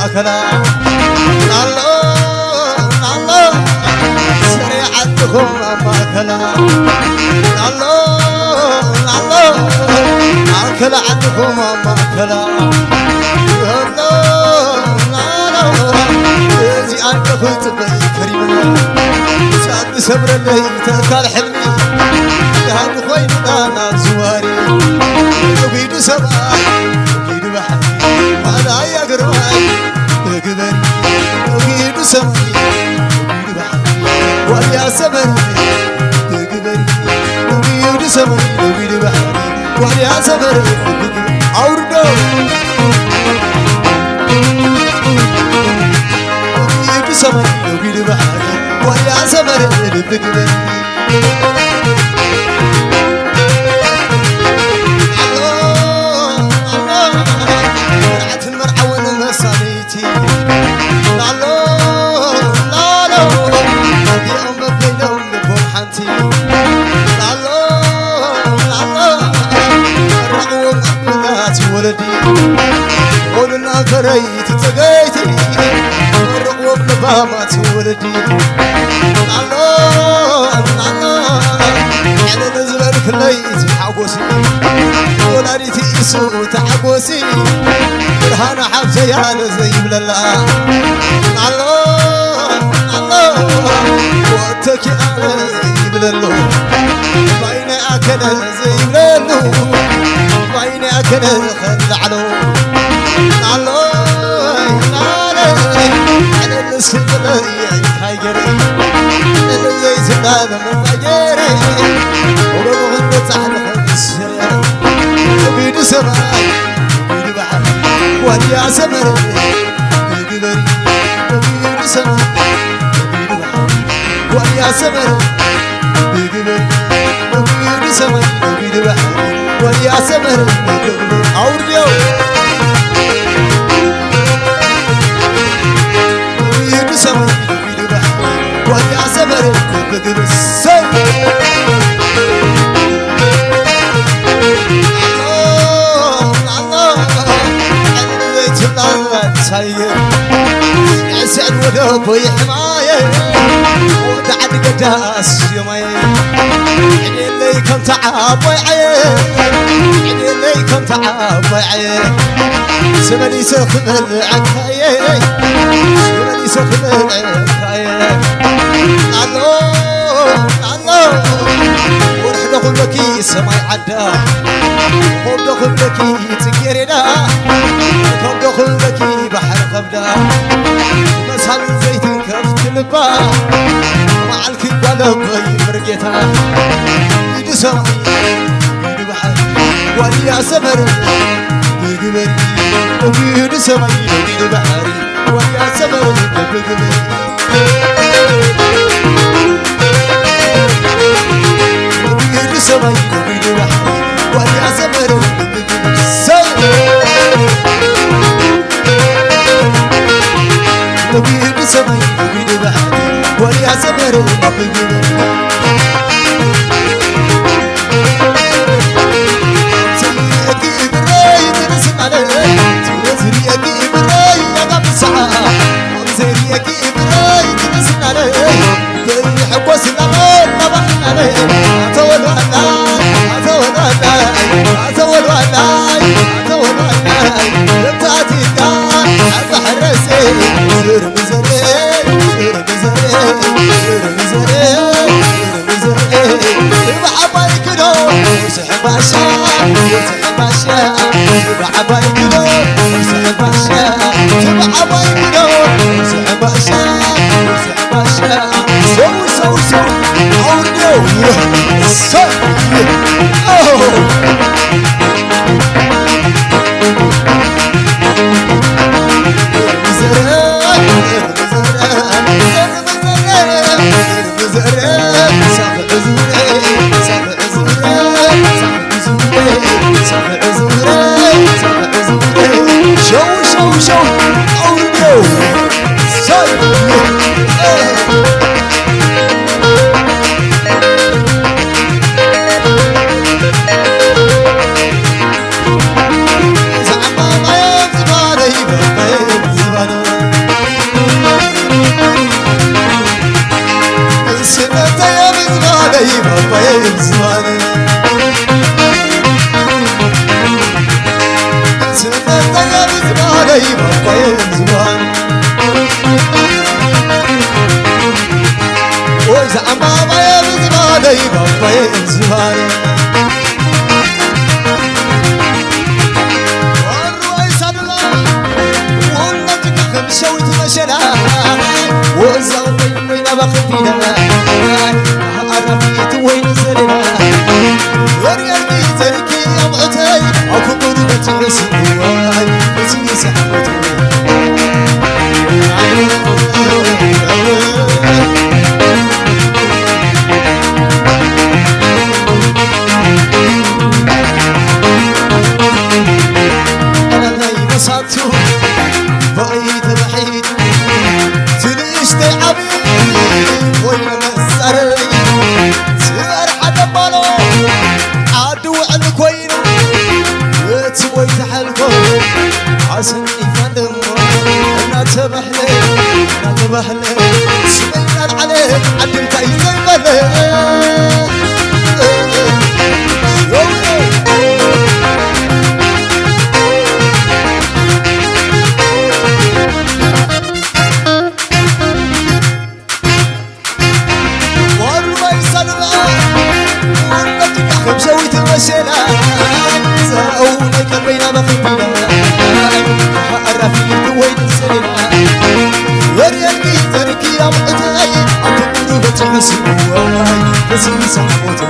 كلا نالو سريعتكم ما كلا نالو كلا عندكم ما كلا زي أنت قلت بي كريم سأل سبر اللي تذكر حلمي هاد خوينا ناس زواري وبيدو سباي وبيدو بحري هذا يا قرباي تقبل وبيدو سباي وبيدو بحري ويا سبر تقبل وبيدو سباي وبيدو بحري ويا سبر أوردو وبيدو سباي وبيدو بحري ويا سبر تقبل قولنا فريت تقيتي الرقوب نبامات ولدي الله على نزل كليت حقوسي ولاريتي يسو تحقوسي برهانا حبسي يا زي بللا الله واتكي انا زي بللو بايني اكل زي بللو بايني اكل خلعلو على السبل يحيري اللي زمان من غيري وبغض تحلف السير بيد سماي بيد بحر ويا سمر بيد سماي بيد بحر ويا سمر بيد سماي بيد بحر ويا سمر أورديو سمر بيدو بحر ويا سمر بقدر السم الله عليت الله تسير يسعد ولو يحمايه ودعد قداس يومي عيني اللي كنت تعب ويعيه عيني اللي كنت تعب ويعيه سمني سخن العكايه سمني سخن العكايه الله ورحنا خلكي سماي عدا خبدا خلكي تكيرنا خبدا خلكي بحر خبدا مسحل زيت كفت لبا مع الكب لبي مرقيتها يدو سماي يدو بحر وليا سمر بقبري وبيدو سماي وبيدو بحري ويا سمر بقبري وبيدو سماي وبيدو بحري ويا سمر بقبري وبيدو سماي وبيدو بحري ويا سمر بقبري زماني بابا زماني سنتنا بزماني بابا زماني وزعم بابا بزماني بابا زماني والرئيس الله ولدك خمسة وتمشنا وزعم وين بخفينا عرفت وين زرنا وريالي زركي يا معتاي أكو قربتي بسنواي بسني سحبتي أنا نايم صاتو بعيد بعيد تنشتي عبيد وين مسري سير حدا بالو عدو على كوينو وتسوي تحلكو عسني فندم انا تبحلي انا تبحلي سمينا عليك عدمت اي زي مشويت المشينا زاولك بين مخبينا الرفيق وين السرنا وريالي تركي يا معتاي أكبر بتحسواي بسمي سحبوتي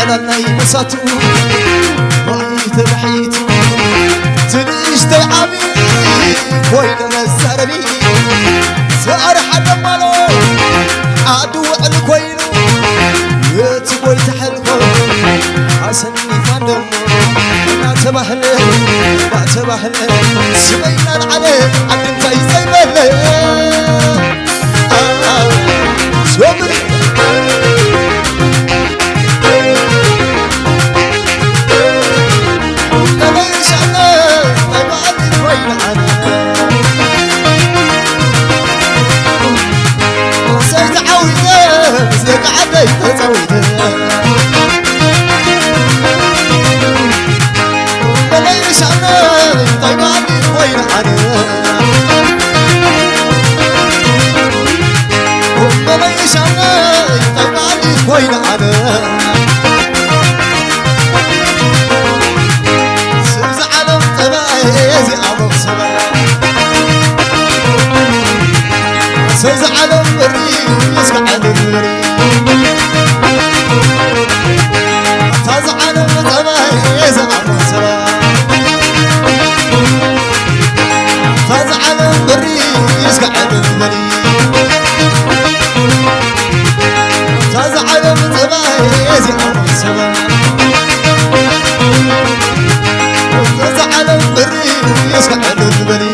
أنا نايم ساتو بحيت تنشتي عبيد وين مسربي سأر حدا مالو عدو على كوينو يتبوي تحلكو عسني فندم لا تبحلي لا تبحلي سمينا عليك عدمت اي زي ملي سوبري وين أنا سزعلم تبعي زي أبو سبع سزعلم بري يسمع البري تزعلم تبعي زي أبو سبع تزعلم بري يسمع البري تزعلم تبعي زي أبو سبع تزعلم بري يسمع البري